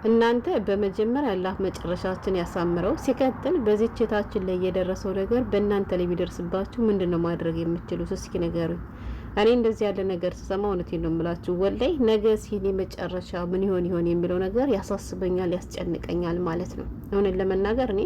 እናንተ በመጀመሪያ አላህ መጨረሻችን ያሳምረው። ሲቀጥል በዚች እህታችን ላይ የደረሰው ነገር በእናንተ ላይ ቢደርስባችሁ ምንድነው ማድረግ የምትችሉት? እስኪ ንገሩኝ። እኔ እንደዚህ ያለ ነገር ስሰማ እውነቴን ነው የምላችሁ፣ ወላይ ነገ ሲል መጨረሻ ምን ይሆን የሚለው ነገር ያሳስበኛል፣ ያስጨንቀኛል ማለት ነው። እውነት ለመናገር እኔ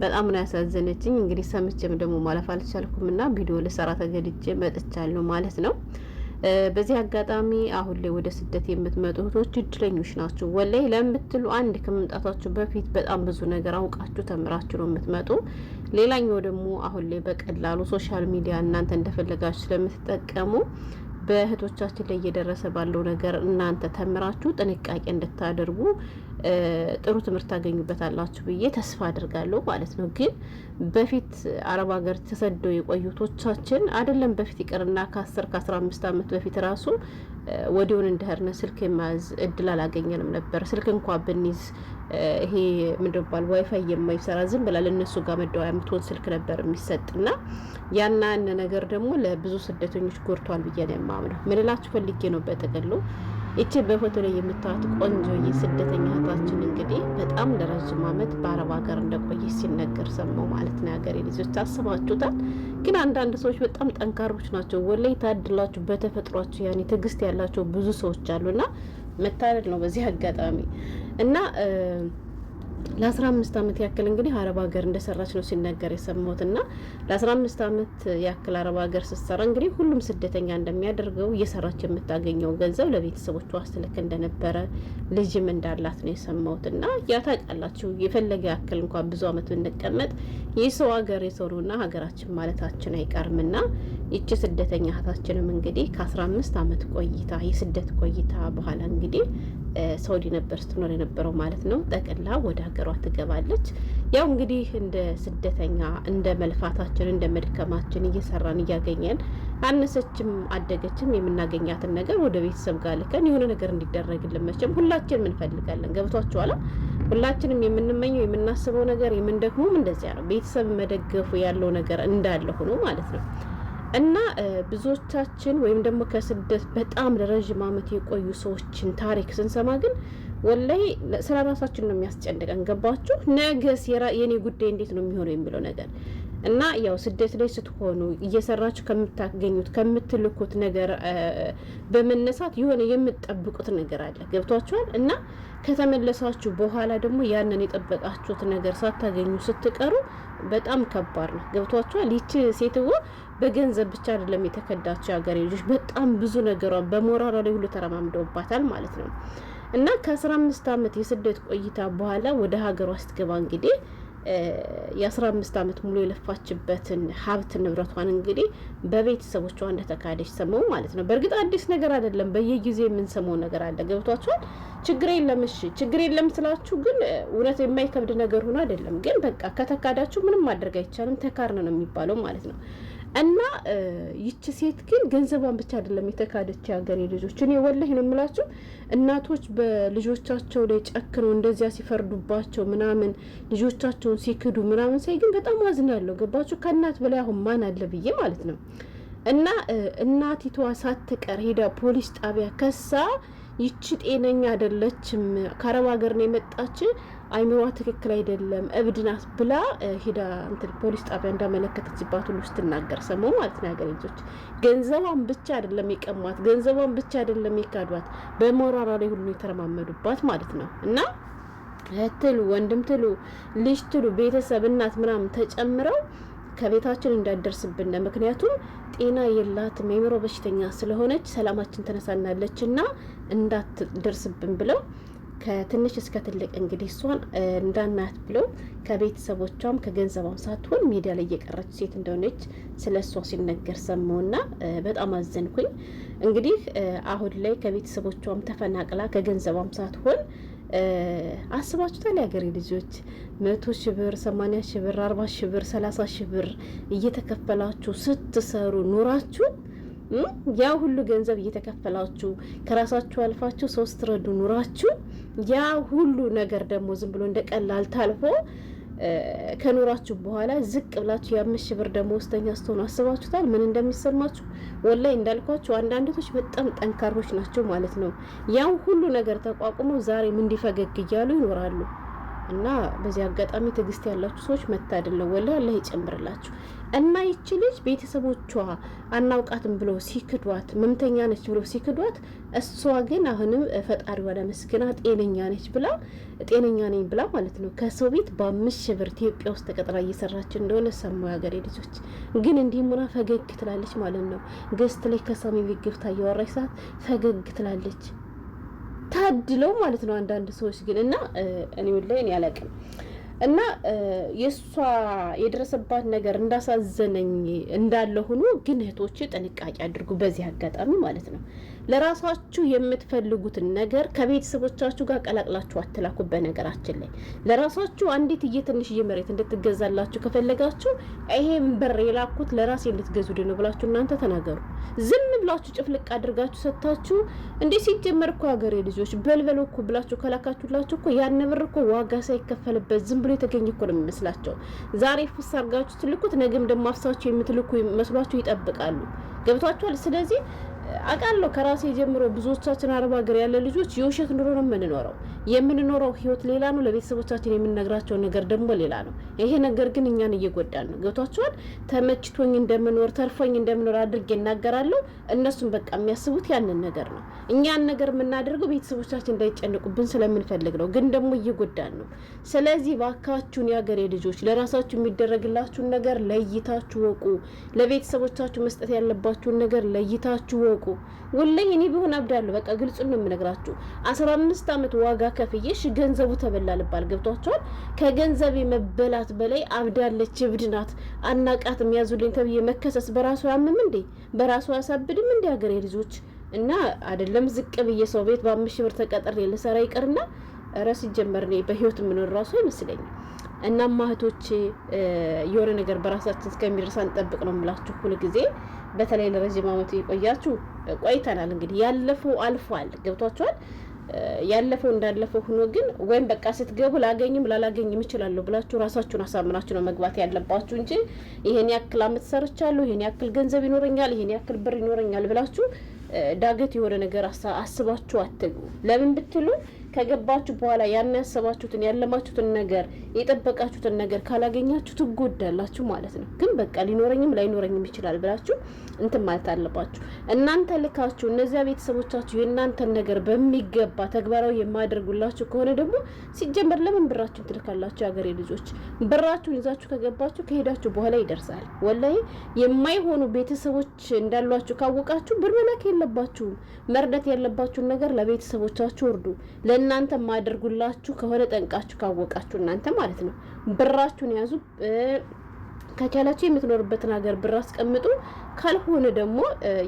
በጣም ነው ያሳዘነችኝ። እንግዲህ ሰምቼም ደግሞ ማለፍ አልቻልኩምና ቪዲዮ ልሰራ ተገድጄ መጥቻለሁ ማለት ነው። በዚህ አጋጣሚ አሁን ላይ ወደ ስደት የምትመጡ እህቶች እድለኞች ናችሁ። ወላይ ለምትሉ አንድ ከመምጣታችሁ በፊት በጣም ብዙ ነገር አውቃችሁ ተምራችሁ ነው የምትመጡ። ሌላኛው ደግሞ አሁን ላይ በቀላሉ ሶሻል ሚዲያ እናንተ እንደፈለጋችሁ ስለምትጠቀሙ በእህቶቻችን ላይ እየደረሰ ባለው ነገር እናንተ ተምራችሁ ጥንቃቄ እንድታደርጉ ጥሩ ትምህርት ታገኙበታላችሁ ብዬ ተስፋ አድርጋለሁ ማለት ነው። ግን በፊት አረብ ሀገር ተሰደው የቆዩቶቻችን አይደለም በፊት ይቅርና ከ10-15 ዓመት በፊት ራሱ ወዲውን እንደህርነ ስልክ የማያዝ እድል አላገኘንም ነበር። ስልክ እንኳን ብንይዝ ይሄ ምንድነው ዋይፋይ የማይሰራ ዝም ብላ ለነሱ ጋር መደወያ የምትሆን ስልክ ነበር የሚሰጥና ያና ነገር ደግሞ ለብዙ ስደተኞች ጎርቷል ብዬ ነው የማምነው። ምን እላችሁ ፈልጌ ነው በጥቅሉ እቺ በፎቶ ላይ የምታዩት ቆንጆ የስደተኛ እህታችን እንግዲህ በጣም ለረጅም ዓመት በአረብ ሀገር እንደቆየች ሲነገር ሰማው ማለት ነው። ሀገሬ ልጆች አስባችሁታል? ግን አንዳንድ ሰዎች በጣም ጠንካሮች ናቸው። ወላይ ታድላችሁ በተፈጥሯችሁ ያኔ ትዕግስት ያላቸው ብዙ ሰዎች አሉና መታደል ነው በዚህ አጋጣሚ እና ለ15 ዓመት ያክል እንግዲህ አረብ ሀገር እንደሰራች ነው ሲነገር የሰማሁትና ለ15 ዓመት ያክል አረብ ሀገር ስትሰራ እንግዲህ ሁሉም ስደተኛ እንደሚያደርገው እየሰራች የምታገኘው ገንዘብ ለቤተሰቦቿ አስተልክ እንደነበረ ልጅም እንዳላት ነው የሰማሁትና ያ ታውቃላችሁ የፈለገ ያክል እንኳን ብዙ ዓመት ብንቀመጥ የሰው ሀገር የሰሩና ሀገራችን ማለታችን አይቀርምና ይቺ ስደተኛ እህታችንም እንግዲህ ከ15 ዓመት ቆይታ የስደት ቆይታ በኋላ እንግዲህ ሳውዲ ነበር ስትኖር የነበረው ማለት ነው። ጠቅላ ወደ ሀገሯ ትገባለች። ያው እንግዲህ እንደ ስደተኛ እንደ መልፋታችን እንደ መድከማችን እየሰራን እያገኘን አነሰችም አደገችም የምናገኛትን ነገር ወደ ቤተሰብ ጋር ልከን የሆነ ነገር እንዲደረግልን መቼም ሁላችንም እንፈልጋለን። ገብቷችኋል? ሁላችንም የምንመኘው የምናስበው ነገር የምንደክመውም እንደዚያ ነው። ቤተሰብ መደገፉ ያለው ነገር እንዳለ ሆኖ ማለት ነው። እና ብዙዎቻችን ወይም ደግሞ ከስደት በጣም ለረጅም ዓመት የቆዩ ሰዎችን ታሪክ ስንሰማ ግን ወላይ ስለ ራሳችን ነው የሚያስጨንቀን። ገባችሁ? ነገስ የኔ ጉዳይ እንዴት ነው የሚሆነው የሚለው ነገር እና ያው ስደት ላይ ስትሆኑ እየሰራችሁ ከምታገኙት ከምትልኩት ነገር በመነሳት የሆነ የምትጠብቁት ነገር አለ። ገብቷችኋል? እና ከተመለሳችሁ በኋላ ደግሞ ያንን የጠበቃችሁት ነገር ሳታገኙ ስትቀሩ በጣም ከባድ ነው። ገብቷችኋል? ይቺ ሴትዮ በገንዘብ ብቻ አይደለም የተከዳቸው የሀገሬ ልጆች በጣም ብዙ ነገሯ በሞራሏ ላይ ሁሉ ተረማምደውባታል ማለት ነው። እና ከ15 ዓመት የስደት ቆይታ በኋላ ወደ ሀገሯ ስትገባ እንግዲህ የ15 ዓመት ሙሉ የለፋችበትን ሀብት ንብረቷን እንግዲህ በቤተሰቦቿ እንደተካደች ሰማው ማለት ነው። በእርግጥ አዲስ ነገር አይደለም፣ በየጊዜው የምንሰማው ነገር አለ። ገብቷችኋል? ችግር የለም። እሺ ችግር የለም ስላችሁ ግን እውነት የማይከብድ ነገር ሆኖ አይደለም። ግን በቃ ከተካዳችሁ ምንም ማድረግ አይቻልም፣ ተካርነ ነው የሚባለው ማለት ነው። እና ይቺ ሴት ግን ገንዘቧን ብቻ አይደለም የተካደች የሀገሬ ልጆች። እኔ ወላሂ ነው የምላችሁ እናቶች በልጆቻቸው ላይ ጨክነው እንደዚያ ሲፈርዱባቸው ምናምን ልጆቻቸውን ሲክዱ ምናምን ሳይ ግን በጣም አዝናለሁ። ገባችሁ? ከእናት በላይ አሁን ማን አለ ብዬ ማለት ነው። እና እናቲቷ ሳትቀር ሄዳ ፖሊስ ጣቢያ ከሳ ይቺ ጤነኛ አይደለችም፣ ከአረብ ሀገር ነው የመጣች፣ አይምሯ ትክክል አይደለም፣ እብድ ናት ብላ ሄዳ እንትን ፖሊስ ጣቢያ እንዳመለከተችባት ሁሉ ስትናገር ሰማሁ ማለት ነው። ሀገሬ ልጆች ገንዘቧን ብቻ አይደለም የቀሟት፣ ገንዘቧን ብቻ አይደለም የካዷት፣ በሞራሏ ላይ ሁሉ የተረማመዱባት ማለት ነው። እና ትሉ ወንድም ትሉ ልጅ ትሉ ቤተሰብ እናት ምናምን ተጨምረው ከቤታችን እንዳደርስብን ምክንያቱም ጤና የላትም የአእምሮ በሽተኛ ስለሆነች ሰላማችን ተነሳናለችና እንዳትደርስብን ብለው ከትንሽ እስከ ትልቅ እንግዲህ እሷን እንዳናት ብለው ከቤተሰቦቿም ከገንዘቧም ሳትሆን ሚዲያ ላይ የቀረች ሴት እንደሆነች ስለሷ ሲነገር ሰማውና በጣም አዘንኩኝ። እንግዲህ አሁን ላይ ከቤተሰቦቿም ተፈናቅላ ከገንዘቧም ሳትሆን አስባችሁታል? የሀገሬ ልጆች 100,000 ብር 80,000 ብር 40,000 ብር 30,000 ብር እየተከፈላችሁ ስትሰሩ ኑራችሁ ያ ሁሉ ገንዘብ እየተከፈላችሁ ከራሳችሁ አልፋችሁ ሶስት ረዱ ኑራችሁ ያ ሁሉ ነገር ደግሞ ዝም ብሎ እንደቀላል ታልፎ ከኖራችሁ በኋላ ዝቅ ብላችሁ የ5 ሺህ ብር ደመወዝተኛ ስትሆኑ አስባችሁታል ምን እንደሚሰማችሁ? ወላይ እንዳልኳችሁ አንዳንዶች በጣም ጠንካሮች ናቸው ማለት ነው። ያን ሁሉ ነገር ተቋቁመው ዛሬም እንዲፈገግ እያሉ ይኖራሉ። እና በዚህ አጋጣሚ ትዕግስት ያላችሁ ሰዎች መታደል ነው። ወላሂ አላህ ይጨምርላችሁ። እና ይቺ ልጅ ቤተሰቦቿ አናውቃትም ብለው ሲክዷት፣ መምተኛ ነች ብለው ሲክዷት፣ እሷ ግን አሁንም ፈጣሪዋ ለመስግና ጤነኛ ነች ብላ ጤነኛ ነኝ ብላ ማለት ነው ከሰው ቤት በ5 ሺህ ብር ኢትዮጵያ ውስጥ ተቀጥራ እየሰራች እንደሆነ ሰማው ያገሬ ልጆች። ግን እንዲህ ሙና ፈገግ ትላለች ማለት ነው። ገስት ላይ ከሳሚ ቤት ገብታ እያወራች ሰዓት ፈገግ ትላለች። ታድለው ማለት ነው አንዳንድ ሰዎች ግን እና እኔ ወላሂ እኔ አላውቅም። እና የሷ የደረሰባት ነገር እንዳሳዘነኝ እንዳለ ሆኖ ግን እህቶች ጥንቃቄ አድርጉ በዚህ አጋጣሚ ማለት ነው። ለራሳችሁ የምትፈልጉትን ነገር ከቤተሰቦቻችሁ ጋር ቀላቅላችሁ አትላኩ። በነገራችን ላይ ለራሳችሁ አንዲት ትንሽዬ መሬት እንድትገዛላችሁ ከፈለጋችሁ ይሄን ብር የላኩት ለራሴ እንድትገዙ ነው ብላችሁ እናንተ ተናገሩ። ዝም ብላችሁ ጭፍልቅ አድርጋችሁ ሰጥታችሁ እንዴ ሲጀመር እኮ ሀገሬ ልጆች በልበል እኮ ብላችሁ ከላካችሁላችሁ እኮ ያን ብር እኮ ዋጋ ሳይከፈልበት ዝም ብሎ የተገኘ እኮ ነው የሚመስላቸው። ዛሬ ፍስ አድርጋችሁ ትልኩት ነገም ደግሞ አፍሳችሁ የምትልኩ መስሏችሁ ይጠብቃሉ። ገብቷችኋል? ስለዚህ አቃለው ከራሴ ጀምሮ ብዙዎቻችን አረብ ሀገር ያለ ልጆች የውሸት ኑሮ ነው የምንኖረው ህይወት ሌላ ነው። ለቤተሰቦቻችን የምንነግራቸው ነገር ደግሞ ሌላ ነው። ይሄ ነገር ግን እኛን እየጎዳን ነው። ገብቷችኋል? ተመችቶኝ እንደምኖር ተርፎኝ እንደምኖር አድርጌ እናገራለሁ። እነሱም በቃ የሚያስቡት ያንን ነገር ነው። እኛን ነገር የምናደርገው ቤተሰቦቻችን እንዳይጨንቁብን ስለምንፈልግ ነው። ግን ደግሞ እየጎዳን ነው። ስለዚህ ባካችሁን የሀገሬ ልጆች ለራሳችሁ የሚደረግላችሁን ነገር ለይታችሁ ወቁ። ለቤተሰቦቻችሁ መስጠት ያለባችሁን ነገር ለይታችሁ ወቁ። ወላሂ እኔ ቢሆን አብዳለሁ። በቃ ግልጹን ነው የምነግራችሁ። 15 ዓመት ዋጋ ከፍዬሽ ገንዘቡ ተበላልባል። ገብቷችኋል? ከገንዘብ መበላት በላይ አብዳለች፣ እብድ ናት፣ አናቃት የሚያዙልኝ ተብዬ መከሰስ በራሱ ያምም እንዴ? በራሱ ያሳብድም እንዴ? ሀገሬ ልጆች እና አይደለም ዝቅ ብዬ ሰው ቤት በ5 ሺህ ብር ተቀጥሬ ልሰራ ይቅርና ራስ ሲጀመር ነው በህይወት የምኖር ራሱ አይመስለኝም። እና ማህቶች የሆነ ነገር በራሳችን እስከሚደርስ አንጠብቅ ነው የምላችሁ ሁሉ ጊዜ። በተለይ ለረጅም ዓመት የቆያችሁ ቆይተናል። እንግዲህ ያለፈው አልፏል። ገብቷችኋል? ያለፈው እንዳለፈው ሆኖ ግን ወይም በቃ ስትገቡ ላገኝም ላላገኝም እችላለሁ ብላችሁ ራሳችሁን አሳምናችሁ ነው መግባት ያለባችሁ እንጂ ይሄን ያክል አመት ሰርቻለሁ፣ ይሄን ያክል ገንዘብ ይኖረኛል፣ ይሄን ያክል ብር ይኖረኛል ብላችሁ ዳገት የሆነ ነገር አስባችሁ አትግቡ። ለምን ብትሉ ከገባችሁ በኋላ ያን ያሰባችሁትን ያለማችሁትን ነገር የጠበቃችሁትን ነገር ካላገኛችሁ ትጎዳላችሁ ማለት ነው። ግን በቃ ሊኖረኝም ላይኖረኝም ይችላል ብላችሁ እንትን ማለት አለባችሁ። እናንተ ልካችሁ እነዚያ ቤተሰቦቻችሁ የእናንተን ነገር በሚገባ ተግባራዊ የማያደርጉላችሁ ከሆነ ደግሞ ሲጀመር ለምን ብራችሁን ትልካላችሁ? የሀገሬ ልጆች ብራችሁን ይዛችሁ ከገባችሁ ከሄዳችሁ በኋላ ይደርሳል። ወላሂ የማይሆኑ ቤተሰቦች እንዳሏችሁ ካወቃችሁ ብር መላክ የለባችሁም። መርዳት ያለባችሁን ነገር ለቤተሰቦቻችሁ እርዱ። እናንተ ማድርጉላችሁ ከሆነ ጠንቃችሁ ካወቃችሁ እናንተ ማለት ነው። ብራችሁን ያዙ። ከቻላችሁ የምትኖርበትን ሀገር ብር አስቀምጡ። ካልሆነ ደግሞ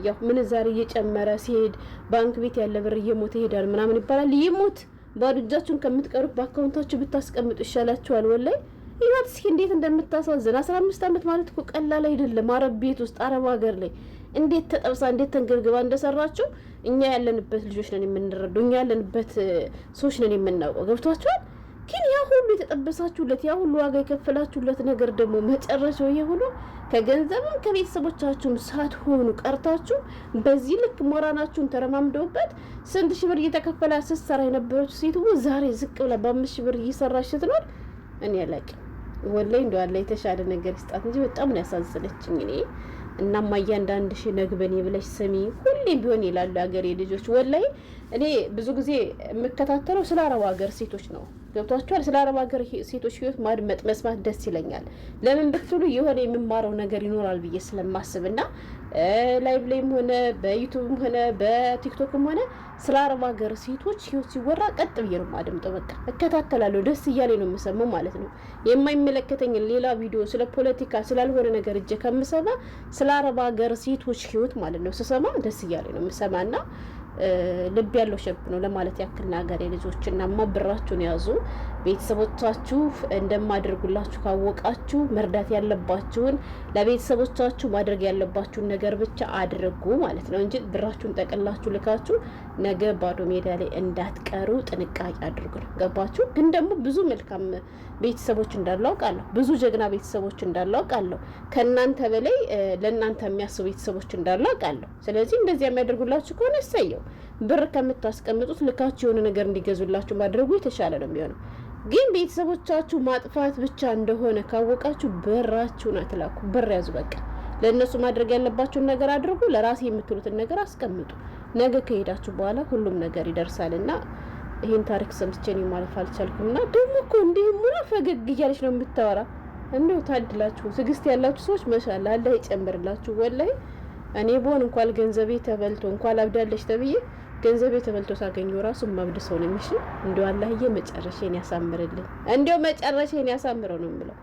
ያው ምንዛሬ እየጨመረ ሲሄድ ባንክ ቤት ያለ ብር እየሞተ ይሄዳል ምናምን ይባላል። ይሞት። ባዶ እጃችሁን ከምትቀሩት በአካውንታችሁ ብታስቀምጡ ይሻላችኋል። ወላይ ይሄት እስኪ እንዴት እንደምታሳዝን 15 ዓመት ማለት እኮ ቀላል አይደለም። አረብ ቤት ውስጥ አረብ ሀገር ላይ እንዴት ተጠብሳ እንዴት ተንገብግባ እንደሰራችሁ እኛ ያለንበት ልጆች ነን የምንረዳው። እኛ ያለንበት ሰዎች ነን የምናውቀው። ገብቷችኋል? ግን ያ ሁሉ የተጠበሳችሁለት ያ ሁሉ ዋጋ የከፈላችሁለት ነገር ደግሞ መጨረሻው የሆነ ከገንዘብም ከቤተሰቦቻችሁም ሳትሆኑ ቀርታችሁ በዚህ ልክ ሞራናችሁን ተረማምደውበት ስንት ሺህ ብር እየተከፈለ ስትሰራ የነበረች ሴት ዛሬ ዝቅ ብላ በ5 ሺህ ብር እየሰራች ስትኖር እኔ አላውቅም። ወላሂ እንደው አለ የተሻለ ነገር ይስጣት እንጂ በጣም ነው ያሳዝነችኝ እኔ። እናማ እያንዳንድ ሺህ ነግበኔ ብለሽ ስሚ ሁሌም ቢሆን ይላሉ ሀገሬ ልጆች። ወላሂ እኔ ብዙ ጊዜ የምከታተለው ስለ አረብ ሀገር ሴቶች ነው። ገብቷችኋል? ስለ አረብ ሀገር ሴቶች ህይወት ማድመጥ መስማት ደስ ይለኛል። ለምን ብትሉ የሆነ የምማረው ነገር ይኖራል ብዬ ስለማስብና ላይቭ ላይም ሆነ በዩቲዩብም ሆነ በቲክቶክም ሆነ ስለ አረብ ሀገር ሴቶች ህይወት ሲወራ ቀጥ ብዬ ነው የማደምጠው። በቃ እከታተላለሁ፣ ደስ እያለኝ ነው የምሰማው ማለት ነው። የማይመለከተኝን ሌላ ቪዲዮ ስለ ፖለቲካ ስላልሆነ ነገር እጄ ከምሰማ ስለ አረብ ሀገር ሴቶች ህይወት ማለት ነው ስሰማ ደስ እያለኝ ነው የምሰማና ልብ ያለው ሸብ ነው ለማለት ያክል ነገር ልጆች እናማ ብራችሁን ያዙ። ቤተሰቦቻችሁ እንደማደርጉላችሁ ካወቃችሁ መርዳት ያለባችሁን ለቤተሰቦቻችሁ ማድረግ ያለባችሁን ነገር ብቻ አድርጉ ማለት ነው እንጂ ብራችሁን ጠቅላችሁ ልካችሁ ነገ ባዶ ሜዳ ላይ እንዳትቀሩ ጥንቃቄ አድርጉ ነው። ገባችሁ? ግን ደግሞ ብዙ መልካም ቤተሰቦች እንዳሉ አውቃለሁ። ብዙ ጀግና ቤተሰቦች እንዳሉ አውቃለሁ። ከእናንተ በላይ ለእናንተ የሚያስቡ ቤተሰቦች እንዳሉ አውቃለሁ። ስለዚህ እንደዚህ የሚያደርጉላችሁ ከሆነ እሰየው። ብር ከምታስቀምጡት ልካችሁ የሆነ ነገር እንዲገዙላችሁ ማድረጉ የተሻለ ነው የሚሆነው። ግን ቤተሰቦቻችሁ ማጥፋት ብቻ እንደሆነ ካወቃችሁ ብራችሁን አትላኩ። ብር ያዙ። በቃ ለእነሱ ማድረግ ያለባችሁን ነገር አድርጉ። ለራሴ የምትሉትን ነገር አስቀምጡ። ነገ ከሄዳችሁ በኋላ ሁሉም ነገር ይደርሳልና ይህን ታሪክ ሰምቼ እኔ ማለፍ አልቻልኩምና ደግሞ እኮ እንዲህ ሙላ ፈገግ እያለች ነው የምታወራ። እንደው ታድላችሁ ትዕግስት ያላችሁ ሰዎች መሻላ አላህ ይጨምርላችሁ። ወላሂ እኔ ቦን እንኳን ገንዘቤ ተበልቶ እንኳን አብዳለች ተብዬ ገንዘቤ ተበልቶ ሳገኘው ራሱ ማብድ ሰው ነው የሚሽ። እንደው አላህዬ መጨረሻዬን ያሳምርልኝ። እንደው መጨረሻዬን ያሳምረው ነው የምለው።